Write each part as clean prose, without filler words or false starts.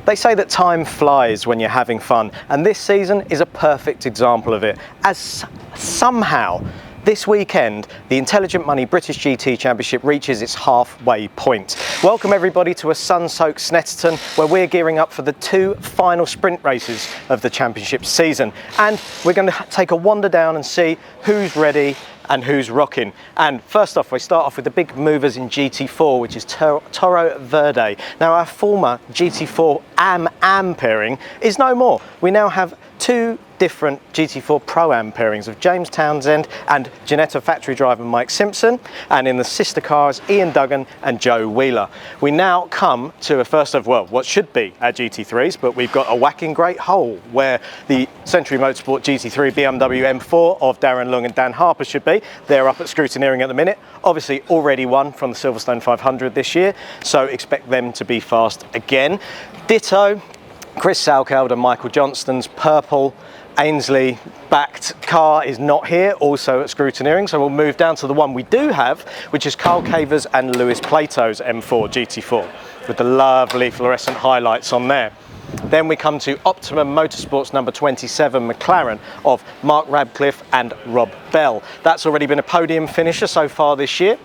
They say that time flies when you're having fun, and this season is a perfect example of it, as somehow this weekend, the Intelligent Money British GT Championship reaches its halfway point. Welcome everybody to a sun-soaked Snetterton, where we're gearing up for the 2 final sprint races of the championship season. And we're going to take a wander down and see who's ready and who's rocking. And first off, we start off with the big movers in GT4, which is Toro Verde. Now, our former GT4 AM pairing is no more. We now have 2 different GT4 Pro-Am pairings of James Townsend and Ginetta factory driver Mike Simpson, and in the sister cars Ian Duggan and Joe Wheeler. We now come to a first of, well, what should be our GT3s, but we've got a whacking great hole where the Century Motorsport GT3 BMW M4 of Darren Lung and Dan Harper should be. They're up at scrutineering at the minute, obviously already won from the Silverstone 500 this year, so expect them to be fast again. Ditto Chris Salkeld and Michael Johnston's purple Ainsley backed car is not here, also at scrutineering, so we'll move down to the one we do have, which is Carl Caver's and Lewis Plato's M4 GT4 with the lovely fluorescent highlights on there. Then we come to Optimum Motorsports number 27 McLaren of Mark Radcliffe and Rob Bell. That's already been a podium finisher so far this year.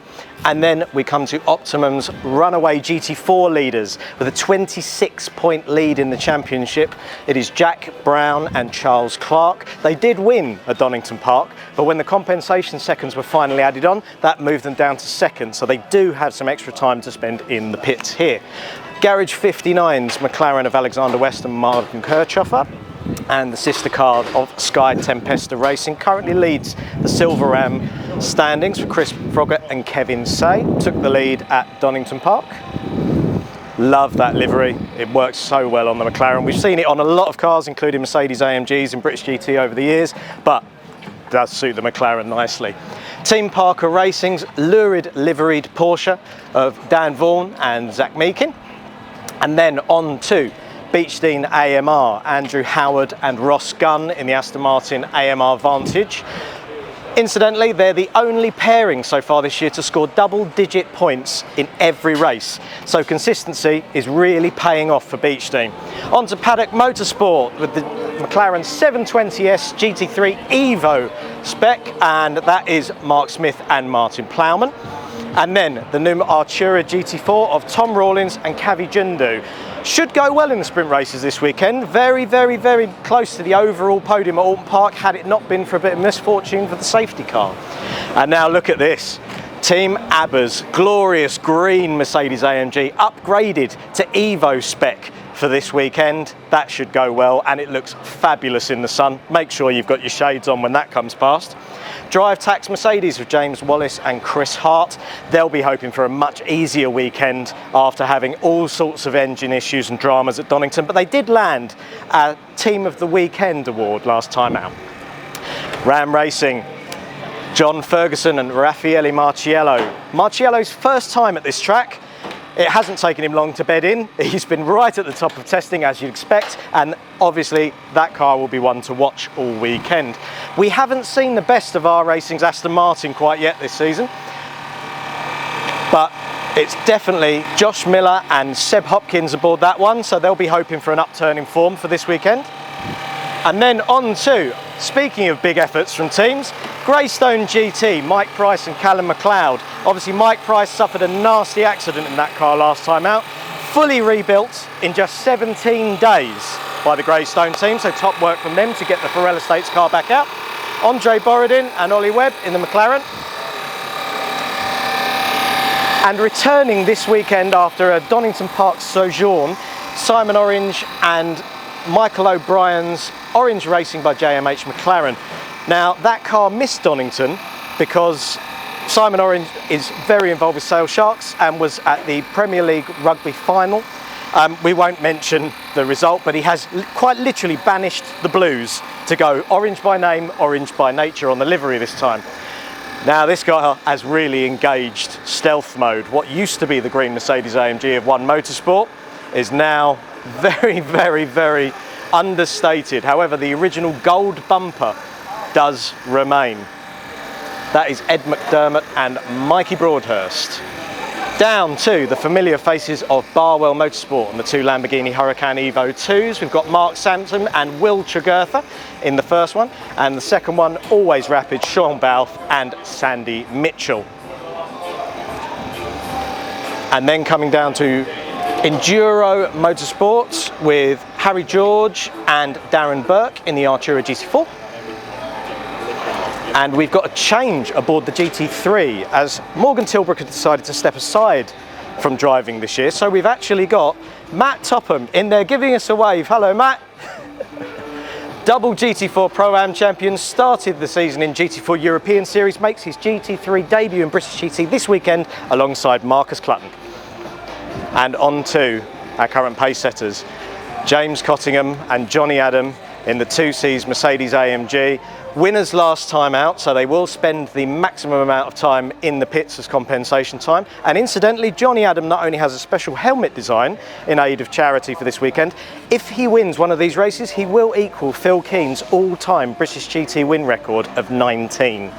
And then we come to Optimum's runaway GT4 leaders with a 26-point lead in the championship. It is Jack Brown and Charles Clark. They did win at Donington Park, but when the compensation seconds were finally added on, that moved them down to second, so they do have some extra time to spend in the pits here. Garage 59's McLaren of Alexander West and Martin Kirchhoffer, and the sister car of Sky Tempesta Racing currently leads the Silver Ram standings for Chris Froggatt and Kevin Say. Took the lead at Donington Park. Love that livery, it works so well on the McLaren. We've seen it on a lot of cars, including Mercedes AMGs and British GT over the years, but it does suit the McLaren nicely. Team Parker Racing's lurid liveried Porsche of Dan Vaughan and Zach Meakin. And then on to Beechdean AMR, Andrew Howard and Ross Gunn in the Aston Martin AMR Vantage. Incidentally, they're the only pairing so far this year to score double-digit points in every race. So consistency is really paying off for Beechdean. On to Paddock Motorsport with the McLaren 720S GT3 Evo spec, and that is Mark Smith and Martin Plowman. And then the new Artura GT4 of Tom Rawlins and Kavi Jundu. Should go well in the sprint races this weekend. Very, very, very close to the overall podium at Alton Park, had it not been for a bit of misfortune for the safety car. And now look at this. Team ABBA's glorious green Mercedes AMG upgraded to Evo spec for this weekend. That should go well, and it looks fabulous in the sun. Make sure you've got your shades on when that comes past. Drive Tax Mercedes with James Wallace and Chris Hart. They'll be hoping for a much easier weekend after having all sorts of engine issues and dramas at Donington, but they did land a Team of the Weekend award last time out. Ram Racing, John Ferguson and Raffaele Marciello. Marciello's first time at this track. It hasn't taken him long to bed in. He's been right at the top of testing, as you'd expect, and obviously that car will be one to watch all weekend. We haven't seen the best of our racing's Aston Martin quite yet this season, but it's definitely Josh Miller and Seb Hopkins aboard that one, so they'll be hoping for an upturn in form for this weekend. And then on to, speaking of big efforts from teams, Greystone GT, Mike Price and Callum McLeod. Obviously Mike Price suffered a nasty accident in that car last time out, fully rebuilt in just 17 days by the Greystone team, so top work from them to get the Farrell Estates car back out. Andre Borodin and Ollie Webb in the McLaren. And returning this weekend after a Donington Park sojourn, Simon Orange and Michael O'Brien's Orange Racing by JMH McLaren. Now that car missed Donington because Simon Orange is very involved with Sale Sharks and was at the Premier League rugby final. We won't mention the result, but he has quite literally banished the Blues to go orange by name, orange by nature on the livery this time. Now this guy has really engaged stealth mode. What used to be the green Mercedes AMG of One Motorsport is now very, very, very understated. However, the original gold bumper does remain. That is Ed McDermott and Mikey Broadhurst. Down to the familiar faces of Barwell Motorsport and the two Lamborghini Huracan Evo 2s. We've got Mark Sampson and Will Tregurtha in the first one, and the second one, always rapid, Sean Balfe and Sandy Mitchell. And then coming down to Enduro Motorsports with Harry George and Darren Burke in the Artura GT4. And we've got a change aboard the GT3 as Morgan Tilbrook had decided to step aside from driving this year. So we've actually got Matt Topham in there giving us a wave. Hello, Matt. Double GT4 Pro-Am champion, started the season in GT4 European Series, makes his GT3 debut in British GT this weekend alongside Marcus Clutton. And on to our current pace setters, James Cottingham and Johnny Adam in the 2Cs Mercedes AMG. Winners last time out, so they will spend the maximum amount of time in the pits as compensation time. And incidentally, Johnny Adam not only has a special helmet design in aid of charity for this weekend, if he wins one of these races, he will equal Phil Keen's all-time British GT win record of 19.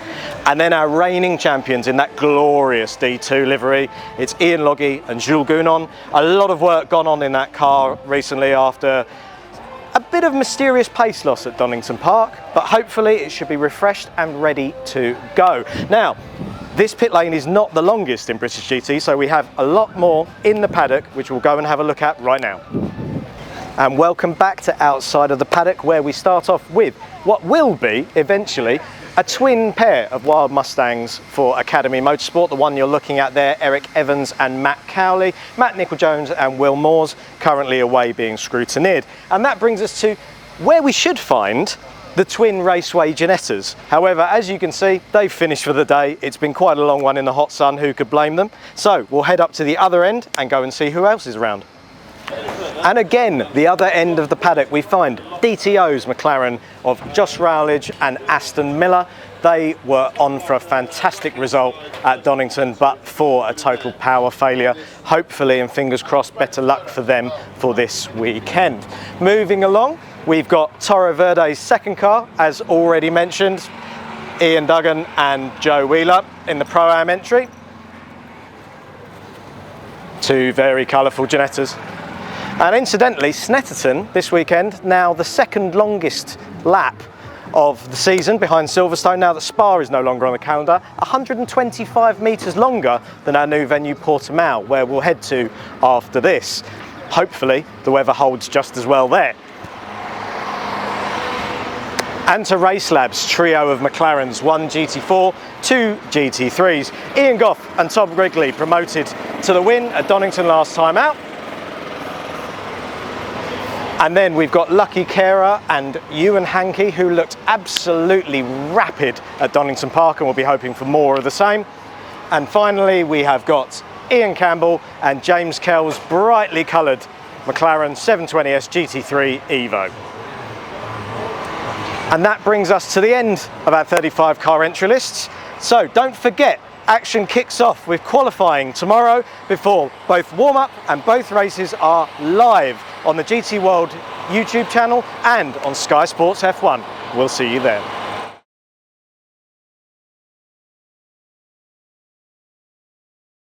And then our reigning champions in that glorious D2 livery, it's Ian Loggy and Jules Gounon. A lot of work gone on in that car recently after a bit of mysterious pace loss at Donington Park, but hopefully it should be refreshed and ready to go. Now, this pit lane is not the longest in British GT, so we have a lot more in the paddock, which we'll go and have a look at right now. And welcome back to outside of the paddock, where we start off with what will be eventually a twin pair of Wild Mustangs for Academy Motorsport. The one you're looking at there, Eric Evans and Matt Cowley. Matt Nicol-Jones and Will Moores currently away being scrutineered. And that brings us to where we should find the twin Raceway Ginettas. However, as you can see, they've finished for the day. It's been quite a long one in the hot sun, who could blame them? So we'll head up to the other end and go and see who else is around. And again, the other end of the paddock, we find DTO's McLaren of Josh Rowledge and Aston Miller. They were on for a fantastic result at Donington, but for a total power failure. Hopefully, and fingers crossed, better luck for them for this weekend. Moving along, we've got Toro Verde's second car, as already mentioned, Ian Duggan and Joe Wheeler in the Pro-Am entry. Two very colourful Ginettas. And incidentally, Snetterton this weekend, now the second longest lap of the season behind Silverstone, now that Spa is no longer on the calendar, 125 metres longer than our new venue Portimao, where we'll head to after this. Hopefully the weather holds just as well there. And to Race Lab's trio of McLarens, one GT4, two GT3s. Ian Goff and Tom Wrigley promoted to the win at Donington last time out. And then we've got Lucky Kera and Ewan Hankey, who looked absolutely rapid at Donington Park, and we'll be hoping for more of the same. And finally, we have got Ian Campbell and James Kell's brightly coloured McLaren 720S GT3 Evo. And that brings us to the end of our 35 car entry lists. So don't forget, action kicks off with qualifying tomorrow before both warm-up and both races are live on the GT World YouTube channel and on Sky Sports F1. We'll see you there.